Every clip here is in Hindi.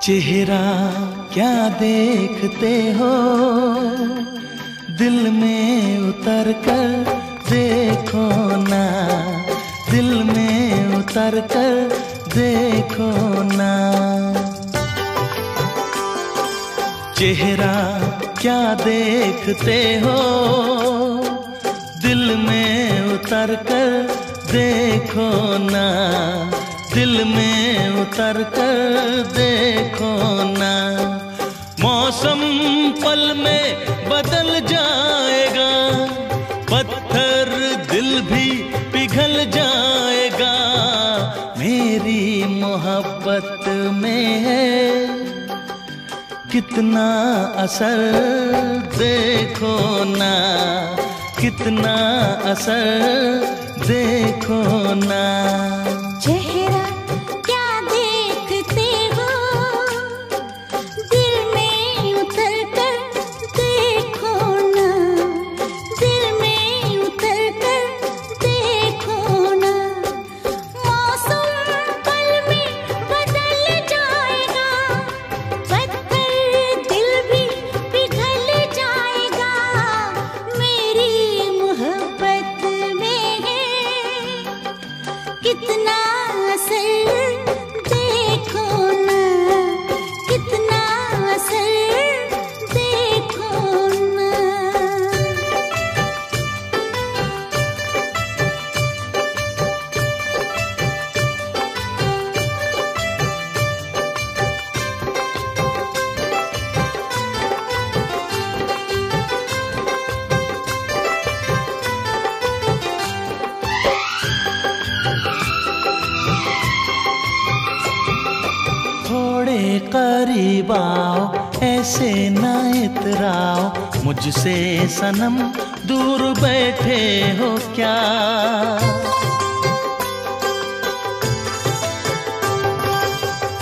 चेहरा क्या देखते हो, दिल में उतर कर देखो ना, दिल में उतर कर देखो ना। चेहरा क्या देखते हो, दिल में उतर कर देखो ना, दिल में उतर कर देखो ना। मौसम पल में बदल जाएगा, पत्थर दिल भी पिघल जाएगा। मेरी मोहब्बत में है कितना असर देखो ना, कितना असर देखो ना। चेहरा क्या देखते हो, दिल में उतर कर देखो ना, दिल में उतर कर देखो ना। मौसम पल में बदल जाएगा, पत्थर दिल भी पिघल जाएगा। मेरी मोहब्बत में है कितना असर देखो ना, कितना असर देखो ना। थोड़े करीब आओ, ऐसे ना इतराओ मुझसे सनम, दूर बैठे हो क्या।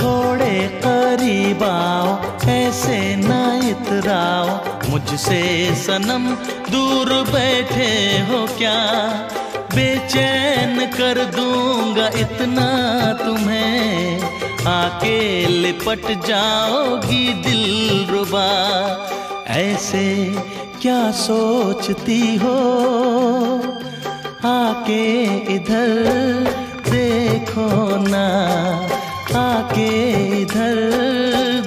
थोड़े करीब आओ, ऐसे ना इतराओ मुझसे सनम, दूर बैठे हो क्या। बेचैन कर दूंगा इतना तुम्हें, आके लिपट जाओगी दिलरुबा। ऐसे क्या सोचती हो, आके इधर देखो ना, आके इधर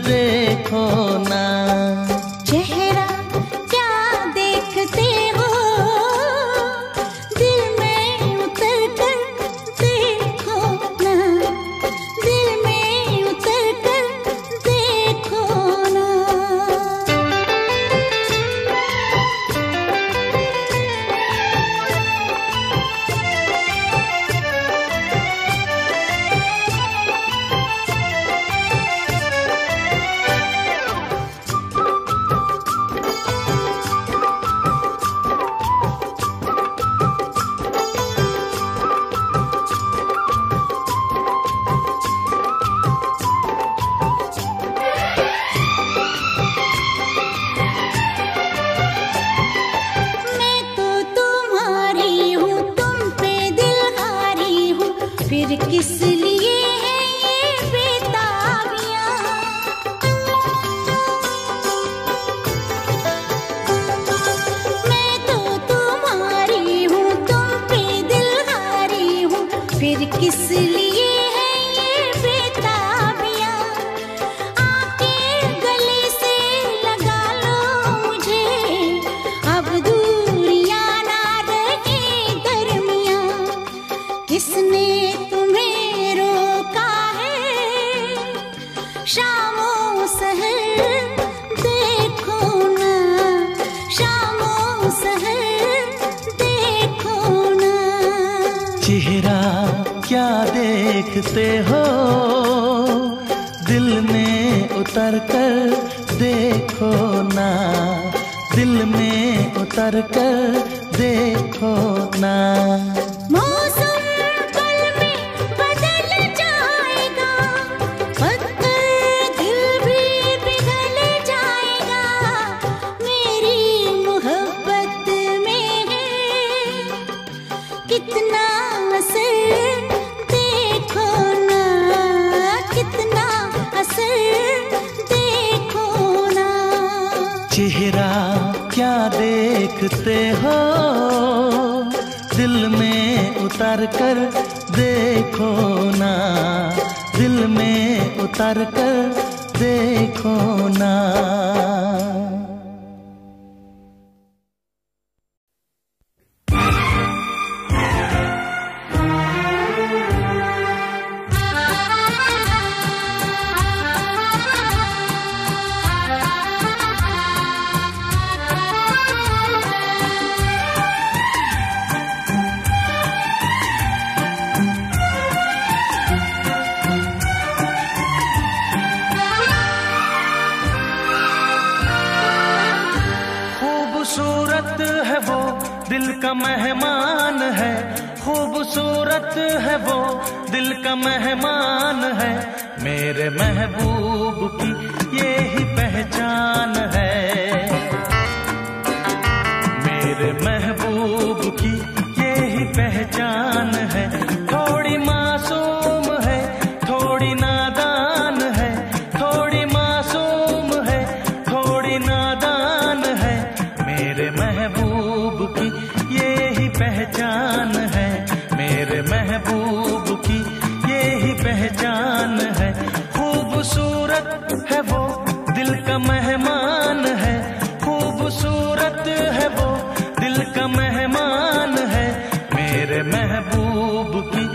देखो ना। चेहरा क्या देखते हो, दिल में उतर कर देखो ना, दिल में उतर कर देखो ना। मैं तो तुम्हारी हूँ, तुम पे दिल हारी हूँ, फिर किस लिए है ये बेताबियाँ। मैं तो तुम्हारी हूँ, तुम पे दिल हारी हूँ, फिर किस लिए है ये बेताबियाँ। आके गले से लगा लो मुझे, अब दूरियां ना रहे दरमियाँ। किसने तुम्हें रोका है, शामों सहर देखो ना, शामों सहर देखो ना। चेहरा क्या देखते हो, दिल में उतर कर देखो ना, दिल में उतर कर देखो ना। मौसम पल में बदल जाएगा, पत्थर दिल भी पिघल जाएगा। मेरी मोहब्बत में है कितना असर देखो ना, कितना असर देखते हो, दिल में उतर कर देखो ना, दिल में उतर कर देखो ना। दिल का मेहमान है, खूबसूरत है वो, दिल का मेहमान है। मेरे महबूब की यही पहचान है, मेरे महबूब की यही पहचान है। थोड़ी मासूम है, थोड़ी नादान है, थोड़ी मासूम है, थोड़ी नादान है। मेरे महबूब की यही पहचान है, मेरे महबूब की यही पहचान है। खूबसूरत है वो, दिल का मेहमान है, खूबसूरत है वो, दिल का मेहमान है। मेरे महबूब की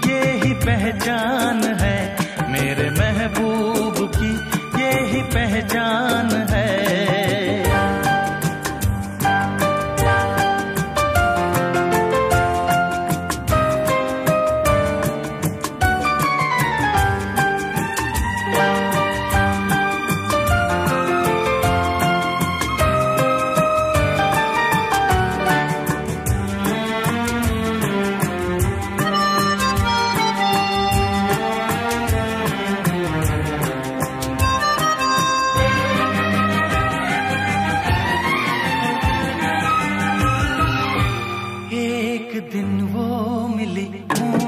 यही पहचान है, मेरे महबूब की यही पहचान है।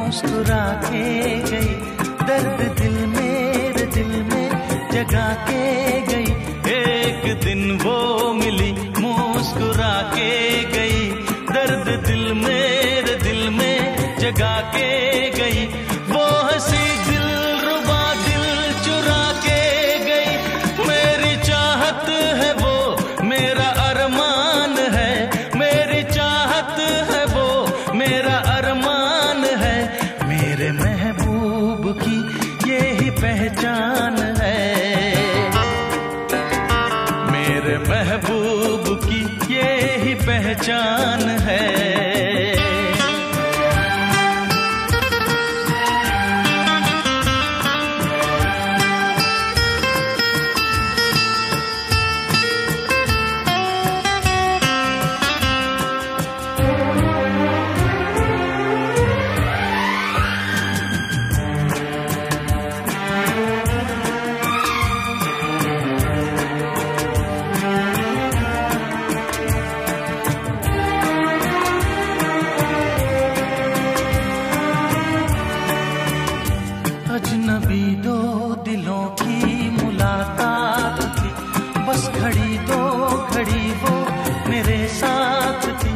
मुस्कुरा के गई, दर्द दिल मेरे दिल में जगा के गई। एक दिन वो मिली मुस्कुरा के गई, दर्द दिल मेरे दिल में जगा के गई। वो हंसी दिल रुबा दिल चुरा के गई। मेरी चाहत है वो, मेरा अरमान है, मेरी चाहत है वो, मेरा अरमान है। मेरे महबूब की यही पहचान है, मेरे महबूब की यही पहचान है। अजनबी दो दिलों की मुलाकात थी, बस घड़ी दो घड़ी वो मेरे साथ थी।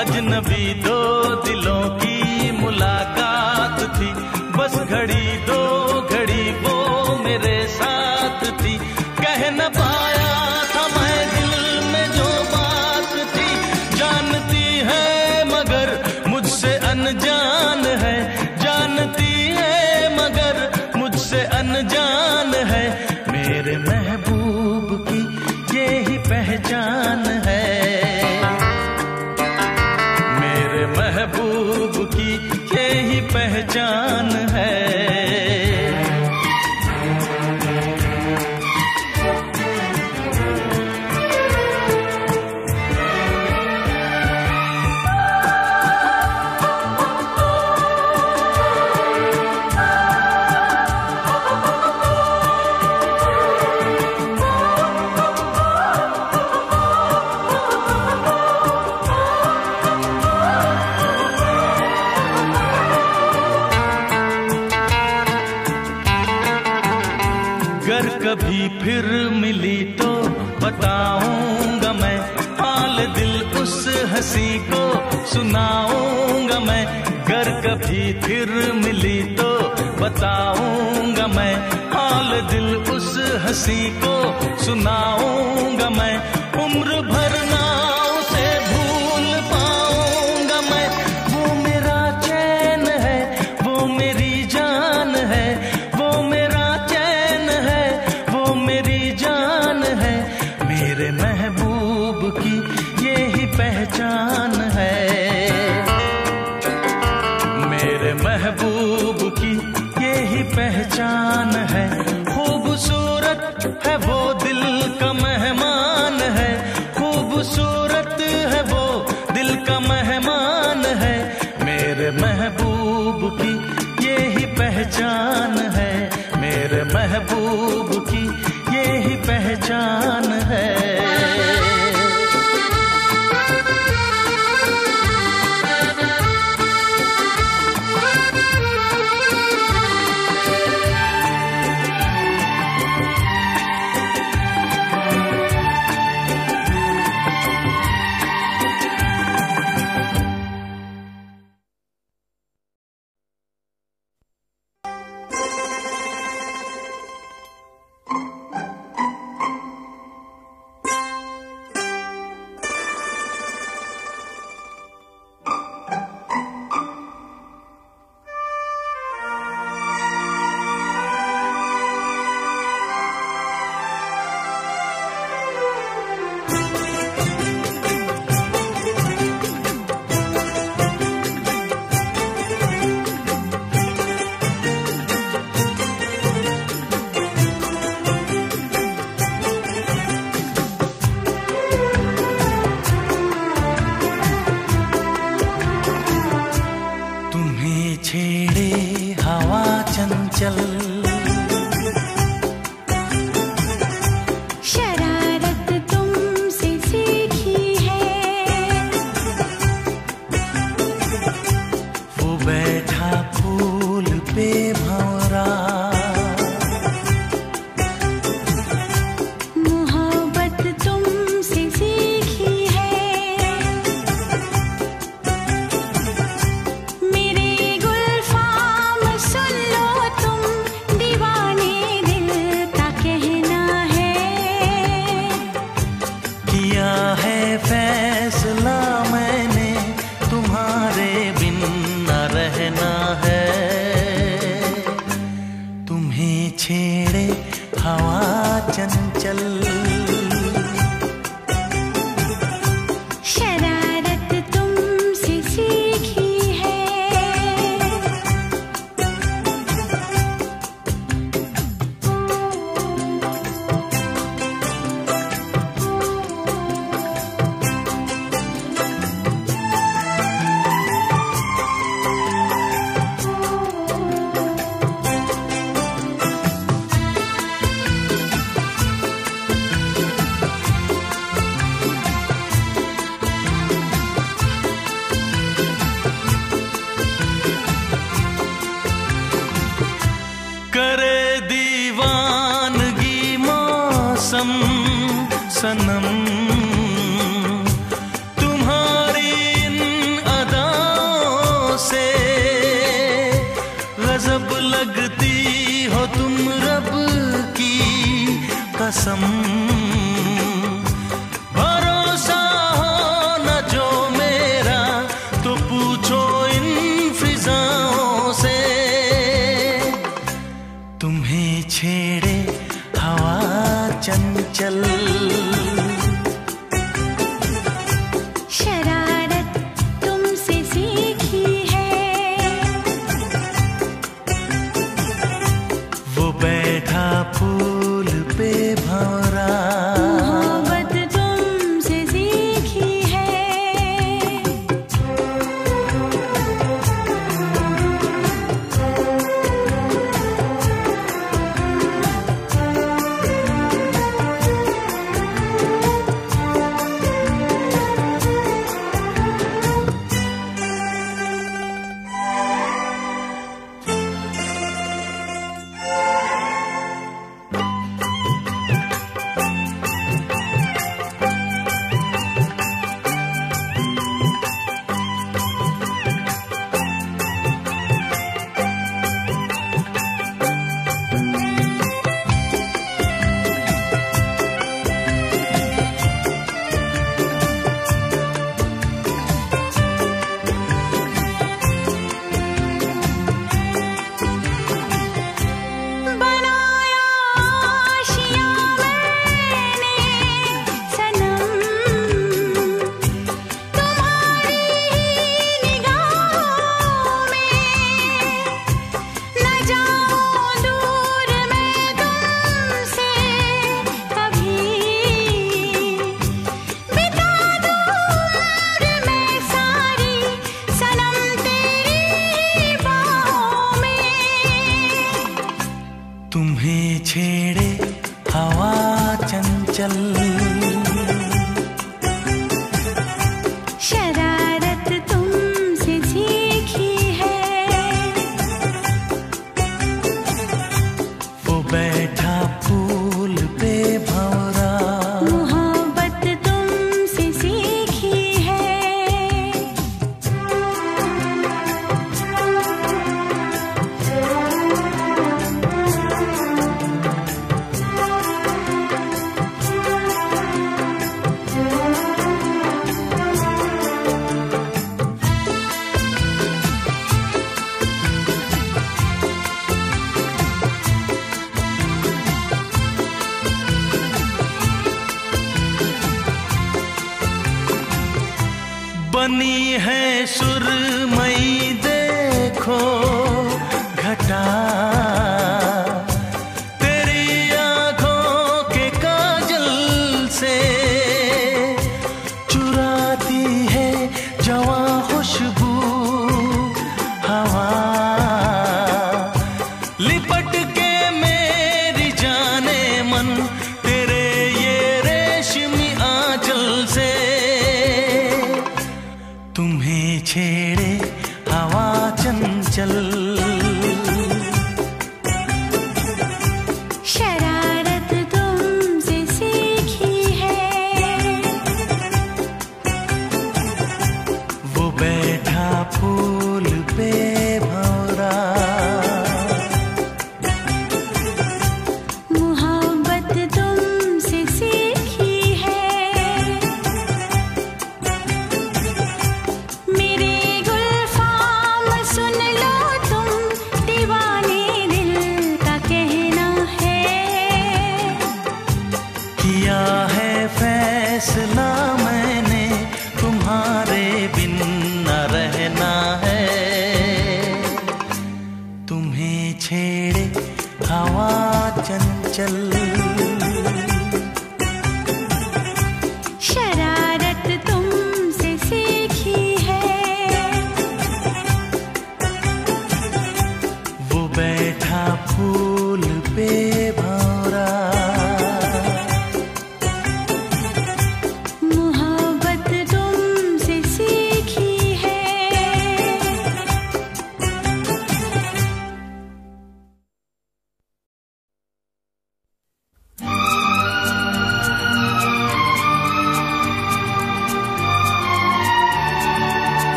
अजनबी दो दिलों की मुलाकात थी, बस घड़ी दो घड़ी वो मेरे साथ थी। कह न पाया था मैं दिल में जो बात थी, जानती है मगर मुझसे अनजान है, जानती है मगर मुझसे अनजान है। मेरे महबूब की यही पहचान है, मेरे महबूब की यही पहचान है। अगर कभी फिर मिली तो बताऊंगा मैं हाल दिल हंसी को सुनाऊंगा मैं, गर कभी फिर मिली तो बताऊंगा मैं, हाल दिल उस हंसी को सुनाऊंगा मैं, उम्र भर ना उसे भूल पाऊंगा मैं। वो मेरा चैन है, वो मेरी जान है, वो मेरा चैन है, वो मेरी जान है, मेरे महबूब की यही पहचान है, मेरे महबूब की यही पहचान है। खूबसूरत है वो दिल का मेहमान है, खूबसूरत है वो दिल का मेहमान है, मेरे महबूब की यही पहचान है, मेरे महबूब की यही पहचान है। शरारत तुमसे सीखी है, वो बैठा फूल पे भंवरा, मोहब्बत तुमसे सीखी है, मेरे गुलफाम सुन लो तुम, दीवाने दिल का कहना है, किया है फैसला मैंने तुम्हारे बिन न रहना है, तुम्हें छेड़े हवा चंचल, शरारत तुमसे सीखी है। करे दीवानगी मौसम सनम, तुम्हारी इन अदाओं से गजब लगती हो तुम रब की कसम, भरोसा हो न जो मेरा तो पूछो इन फिजाओं से, तुम्हें छेड़े हवा चंचल, शरारत तुमसे सीखी है, वो बैठा फूल पे भंवरा, चंचल। शरारत तुमसे सीखी है, वो बैठा फूल पे भंवरा, मोहब्बत तुमसे सीखी है। बनी है सुरमई देखो घटा, तेरी आंखों के काजल से चुराती है जवां खुशबू हवा। लिपट के मेरी जाने मन तेरे ये रेशमी आंचल से, तुम्हें छेड़े हवा चंचल। शरारत तुमसे सीखी है, वो बैठा फूल पे भंवरा, मोहब्बत तुमसे सीखी है। मेरे गुलफाम सुन लो तुम, दीवाने दिल का कहना है। किया है फैसला मैंने, तुम्हारे बिन न रहना है। तुम्हें छेड़े हवा चंचल। शरारत तुमसे सीखी है, वो बैठा फूल पे भंवरा, मोहब्बत तुमसे सीखी है।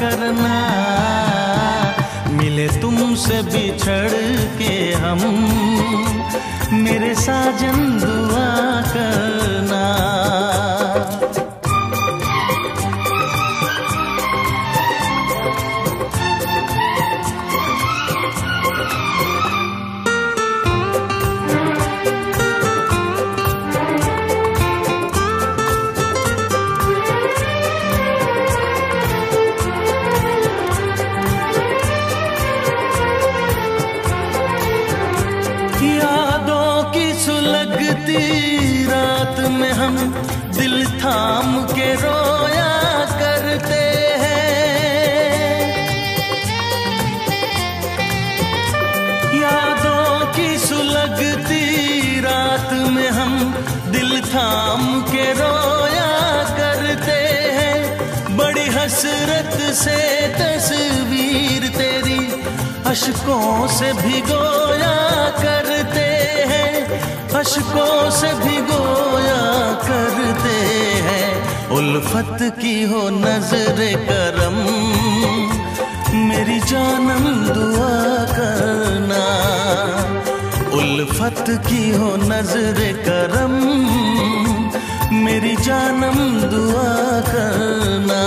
करना, मिले तुमसे बिछड़ के हम, मेरे साजन दुआ करना। रात में हम दिल थाम के रोया करते हैं, यादों की सुलगती रात में हम दिल थाम के रोया करते हैं। बड़ी हसरत से तस्वीर तेरी अश्कों से भिगोया करते हैं, अश्कों से भिगोया करते हैं। उल्फत की हो नजरे करम, मेरी जानम दुआ करना। उल्फत की हो नजरे करम, मेरी जानम दुआ करना।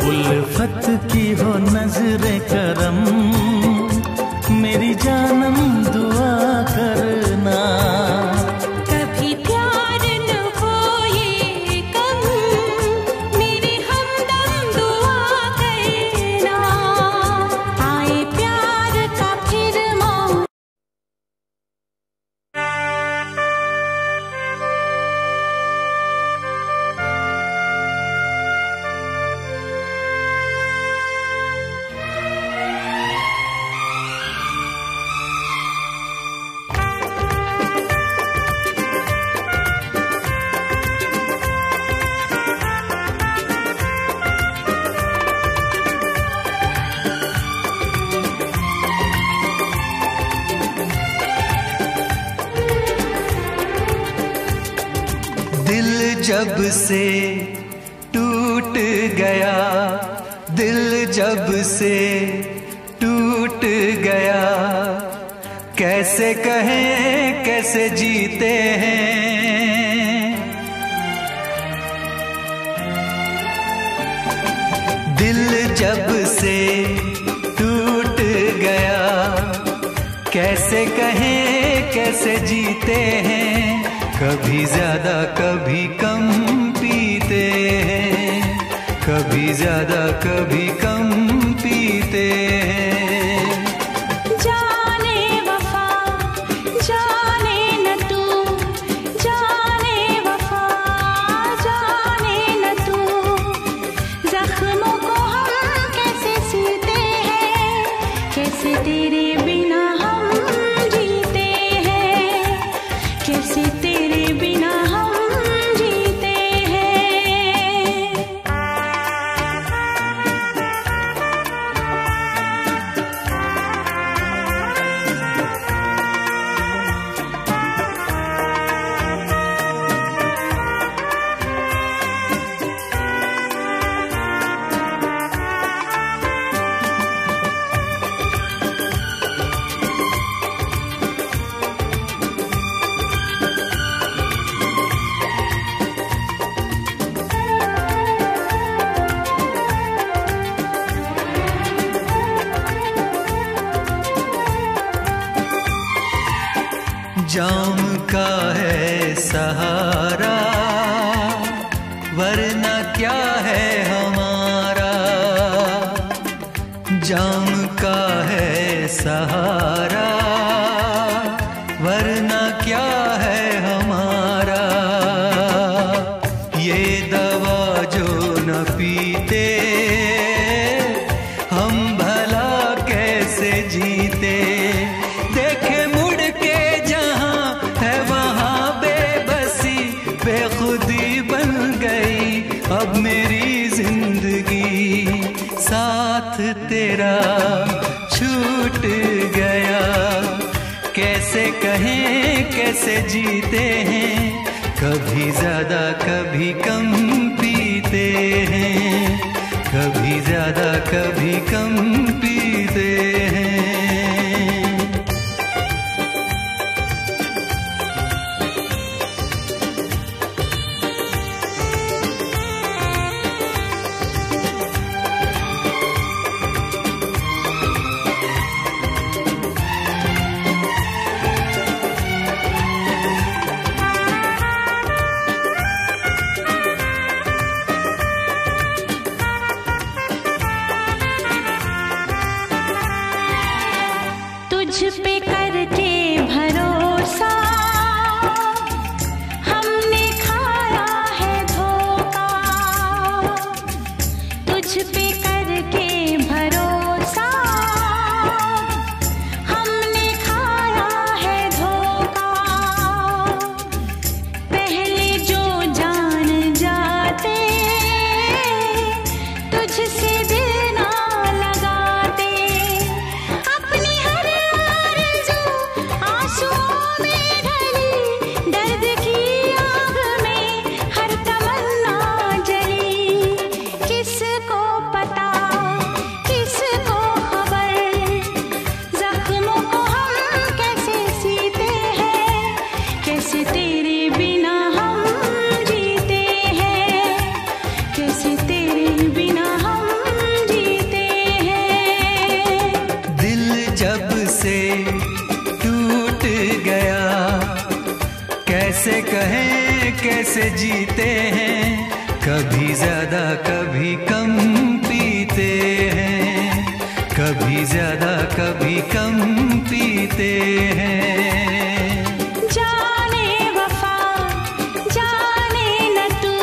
उल्फत की हो नजरे करम, मेरी जानम दुआ करना। कभी प्यार न हो ये कम, मेरे हमदम दुआ करना। आए प्यार का फिर मौका। जब से टूट गया, दिल जब से टूट गया, कैसे कहें कैसे जीते हैं। दिल जब से टूट गया, कैसे कहें कैसे जीते हैं। कभी ज्यादा कभी कम पीते हैं, कभी ज्यादा कभी कम पीते हैं। जाने वफा जाने न तू, जाने वफा जाने न तू, जख्मों को हम कैसे सीते हैं, कैसे तेरे बिना हम जीते हैं, कैसे तेरे बिना हम जीते हैं। जाम का है सहारा वरना क्या है हमारा, जाम का है सहारा वरना क्या है हमारा। ये दवा जो न पीते हम भला कैसे जीते। देखे मुड़ के जहां है वहां बेबसी बेखुदी बन गई अब मेरी जिंदगी। साथ तेरा छूट गया कैसे कहें कैसे जीते हैं। कभी ज्यादा कभी कम पीते हैं, कभी ज्यादा कभी कम पीते हैं। तुझ पे करके भरोसा हमने खाया है धोखा, तुझ पे करके भरोसा हमने खाया है धोखा। पहले जो जान जाते तुझसे दिल ना लगाते, अपनी हर आंसुओं में ढली दर्द की आग में हर तमन्ना जली। किसको पता किसको खबर, जख्मों को हम कैसे सीते हैं, कैसे तेरे बिना हम जीते हैं, कैसे तेरे बिना हम जीते हैं। दिल जब से टूट गया कैसे कहें कैसे जीते हैं। कभी ज्यादा कभी कम पीते हैं, कभी ज्यादा कभी कम पीते हैं। जाने वफा जाने न तू,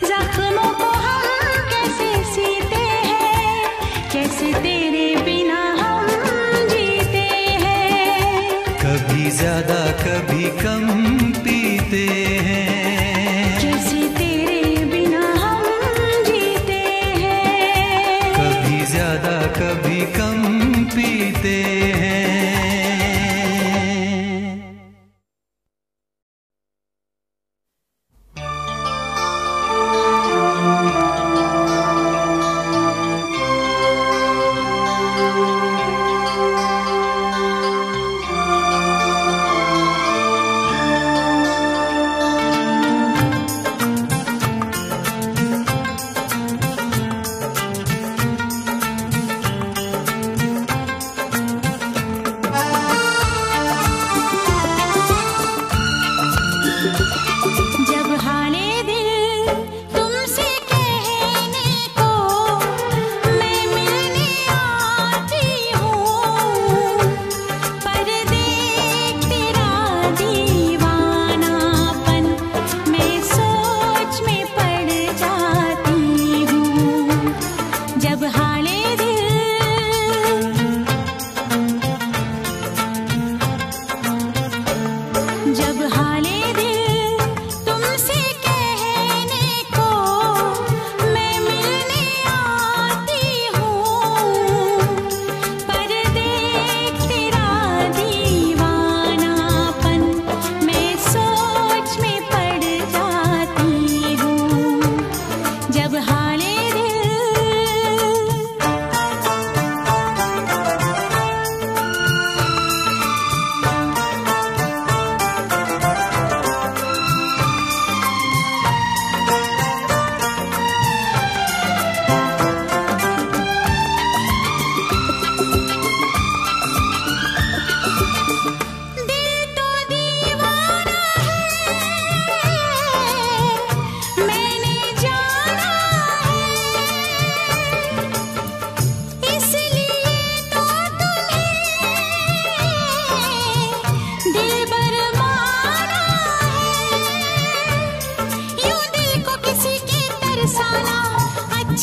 जख्मों को हम कैसे सीते हैं, कैसे तेरे बिना हम जीते हैं। कभी ज्यादा कभी कम पीते हैं, कैसे तेरे बिना हम जीते हैं। कभी ज्यादा कभी कम पीते हैं।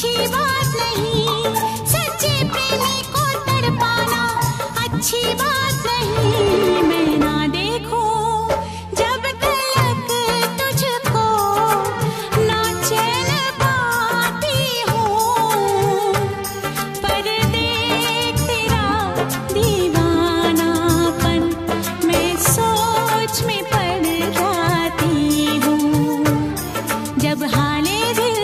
अच्छी बात नहीं, सच्चे प्रेमी को तड़पाना अच्छी बात नहीं। मैं ना देखूं जब तलक तुझको, ना चैन पाती हूँ, पर देख तेरा दीवानापन मैं सोच में पड़ जाती हूँ। जब हाले दिल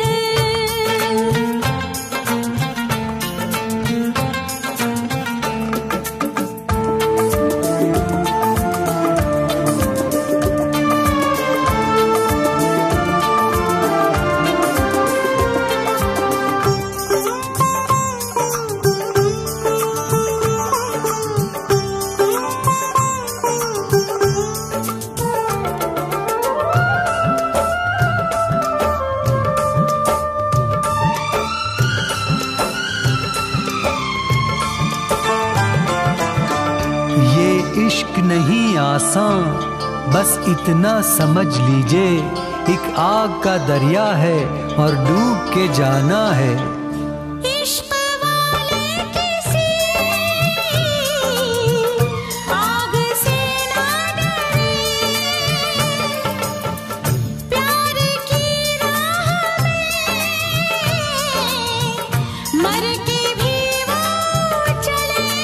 इश्क नहीं आसान, बस इतना समझ लीजिए, एक आग का दरिया है और डूब के जाना है। इश्क वाले किसी आग से ना डरे, प्यार की राह में मर के भी वो चले,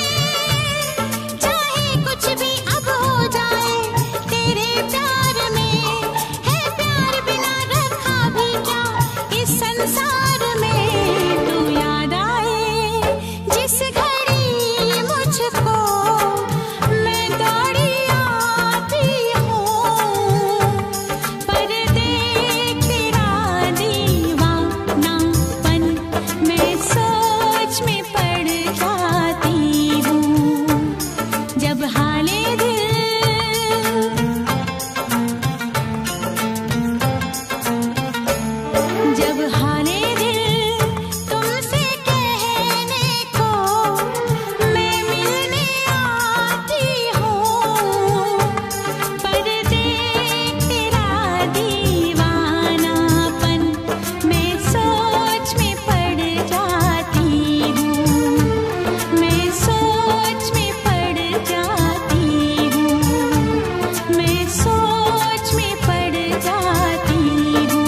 चाहे कुछ भी अब हो जाए तेरे प्यार में, है प्यार बिना रखा भी क्या इस संसार में। तू याद आए जिस घड़ी मुझको, मैं दौड़ी आती हूँ, पर देख तेरा दीवानापन मैं सोच में पड़ जाती हूँ। जब हाले दिल जब हाले दिल तुमसे कहने को मैं मिलने आती हूँ, पर देख तेरा दीवानापन मैं सोच में पड़ जाती हूँ, मैं सोच में पड़ जाती हूँ, मैं सोच में पड़ जाती हूँ।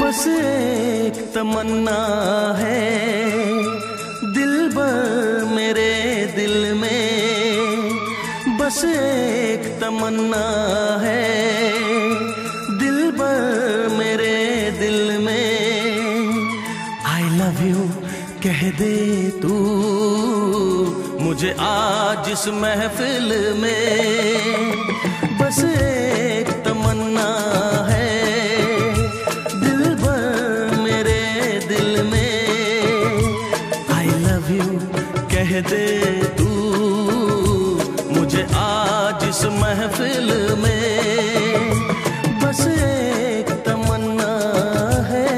बस एक तमन्ना है दिलबर मेरे दिल में, बस एक तमन्ना है दिलबर मेरे दिल में। आई लव यू कह दे तू मुझे आज इस महफिल में, बस एक तमन्ना है दिलबर मेरे दिल में। आई लव यू कह दे तू मुझे आज इस महफिल में, बस एक तमन्ना है।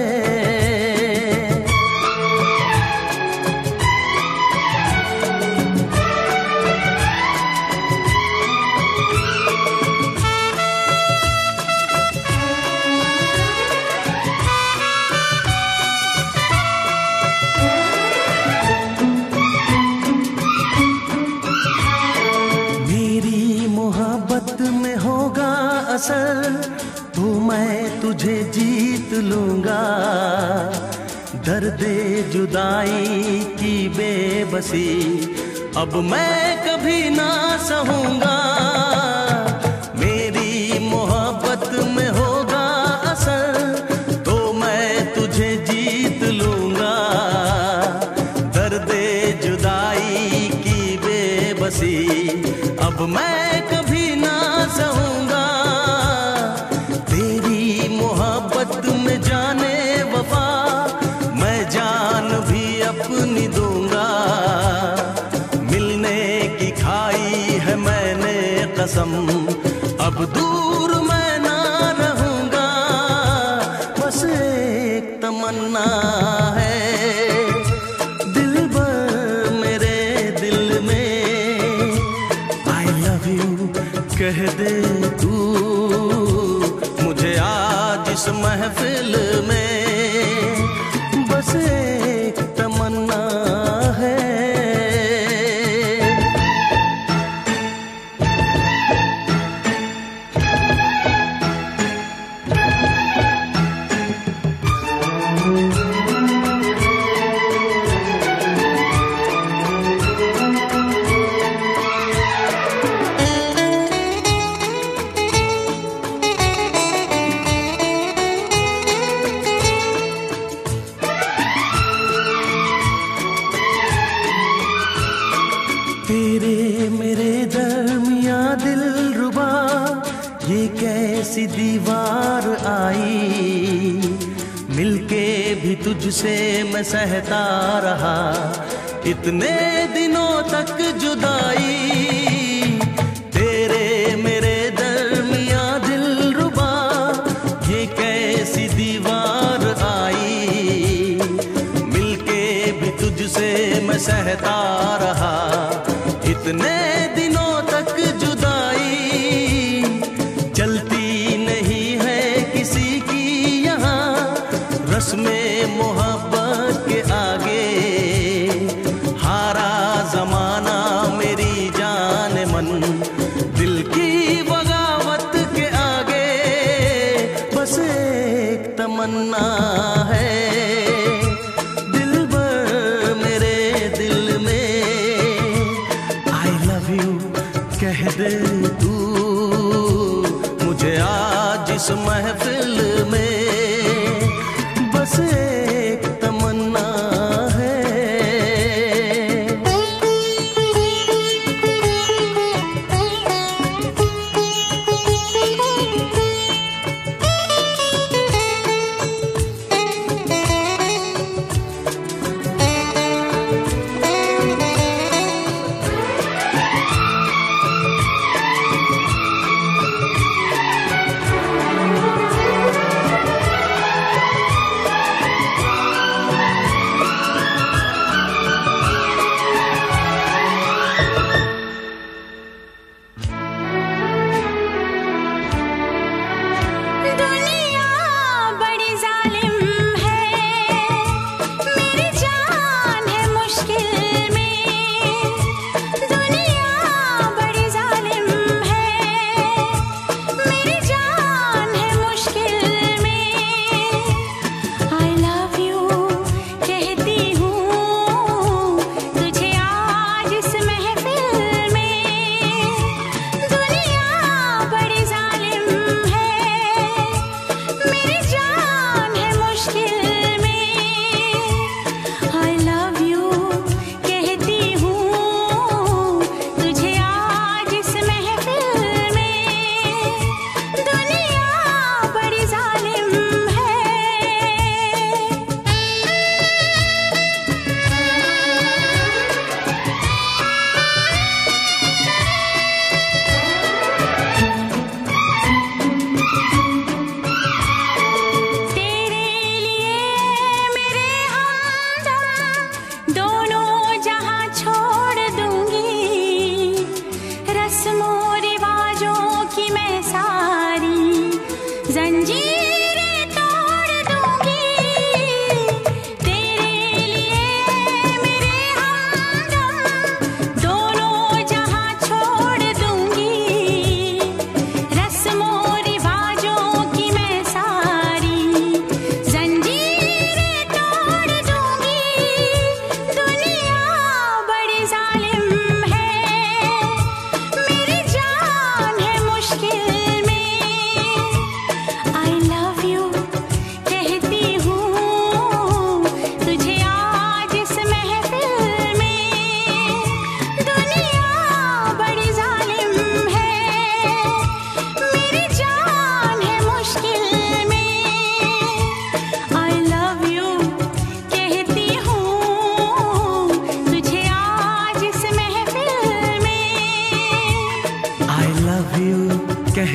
असर तो मैं तुझे जीत लूंगा, दर्दे जुदाई की बेबसी अब मैं कभी ना सहूंगा। मेरी मोहब्बत में हो बसी, अब मैं कभी ना सहूंगा तेरी मोहब्बत में जाने वफा, मैं जान भी अपनी दूंगा। मिलने की खाई है मैंने कसम, अब दूर मैं ना रहूंगा। बस एक तमन्ना है दिल भर मेरे दिल में, I love you कह दे तू मुझे आज इस महफिल में, बस एक तमन्ना है। तेरे मेरे दरमिया दिल रुबा ये कैसी दीवार आई, मिलके भी तुझसे मैं सहता रहा इतने दिनों तक जुदाई। तेरे मेरे दरमिया दिल रुबा ये कैसी दीवार आई, मिलके भी तुझसे मैं सहता रहा इतने दिनों तक जुदाई। चलती नहीं है किसी की यहाँ रस्में मोहब्बत के आगे, हारा जमाना मेरी जान मन दिल की बगावत के आगे। बस एक तमन्ना है दिल भर मेरे दिल में, I love you कह दे तू मुझे आज इस महफिल में, बस एक तमन्ना है।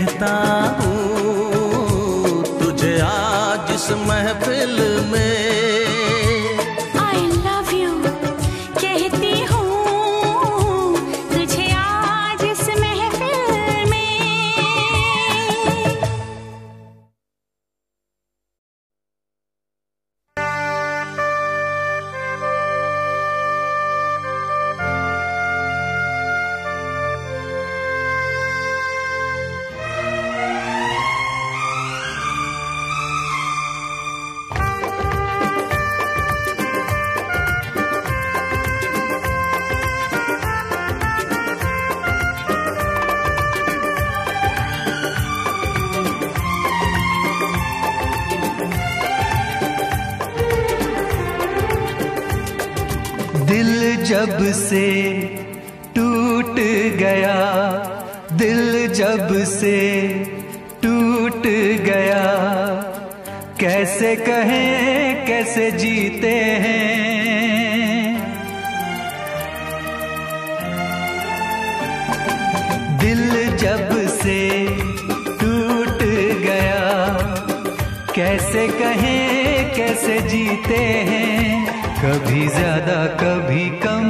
कहता हूँ तुझे आज इस महफिल में। I love you कहती हूँ तुझे आज इस महफिल में। दिल जब से टूट गया, दिल जब से टूट गया, कैसे कहें कैसे जीते हैं। दिल जब से टूट गया, कैसे कहें कैसे जीते हैं। कभी ज्यादा कभी कम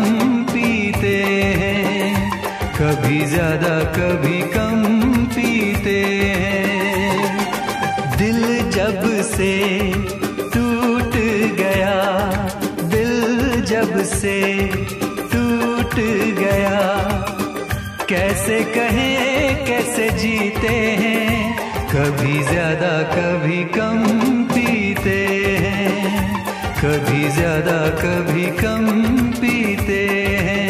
पीते हैं, कभी ज्यादा कभी कम पीते हैं। दिल जब से टूट गया, दिल जब से टूट गया, कैसे कहें कैसे जीते हैं। कभी ज्यादा कभी कम पीते हैं, कभी ज्यादा कभी कम पीते हैं।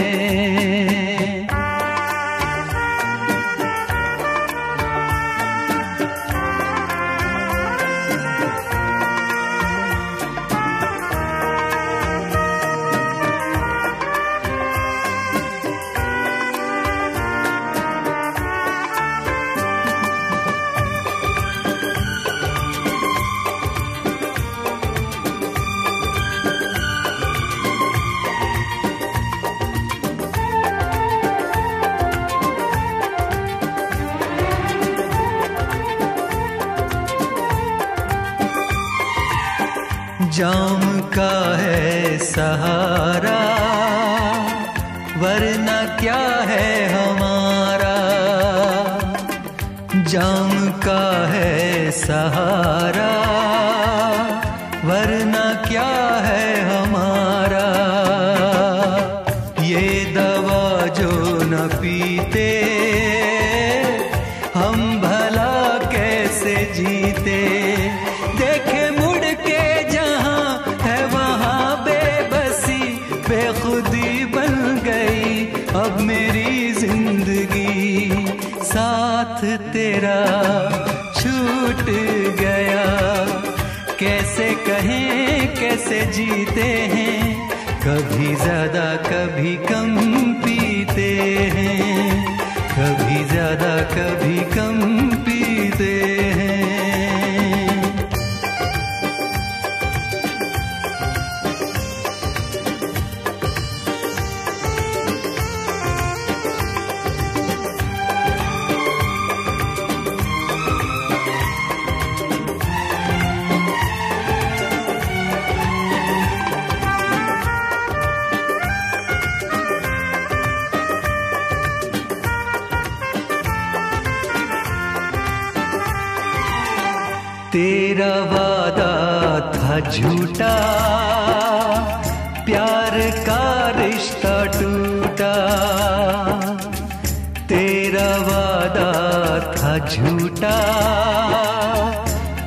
जाम का है सहारा, वरना क्या है हमारा। जाम का है सहारा, वरना क्या है हमारा। ये दवा जो न पीते, हम भला कैसे जीते। देखे मुड़ के जहां है वहां बेबसी, बेखुदी बन गई अब मेरी जिंदगी। साथ तेरा छूट गया, कैसे कहें कैसे जीते हैं। कभी ज्यादा कभी कम पीते हैं, कभी ज्यादा कभी कम पीते हैं। तेरा वादा था झूठा, प्यार का रिश्ता टूटा। तेरा वादा था झूठा,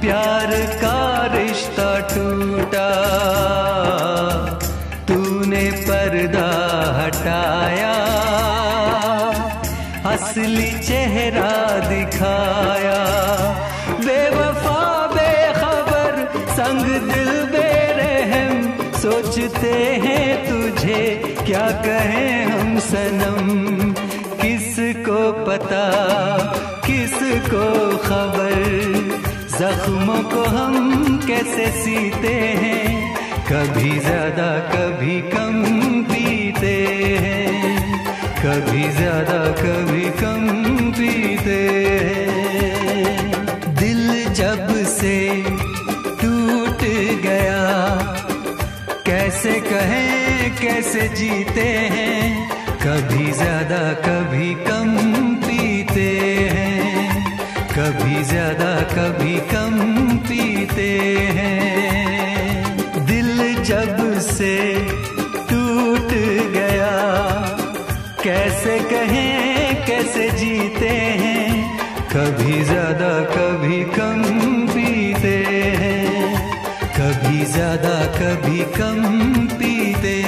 प्यार का रिश्ता टूटा। तूने पर्दा हटाया, असली चेहरा दिखाया। बेवफा बेखबर संग दिल बेरहम, सोचते हैं तुझे क्या कहें हम सनम। किसको पता किसको खबर, जख्मों को हम कैसे सीते हैं। कभी ज्यादा कभी कम पीते हैं, कभी ज्यादा कभी कम पीते हैं। कैसे जीते हैं, कभी ज्यादा कभी कम पीते हैं, कभी ज्यादा कभी कम पीते हैं। दिल जब से टूट गया, कैसे कहें कैसे जीते हैं, कभी ज्यादा कभी कम पीते हैं, कभी ज्यादा कभी कम पीते हैं।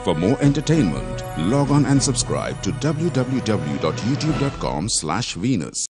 For more entertainment, log on and subscribe to www.youtube.com/Venus.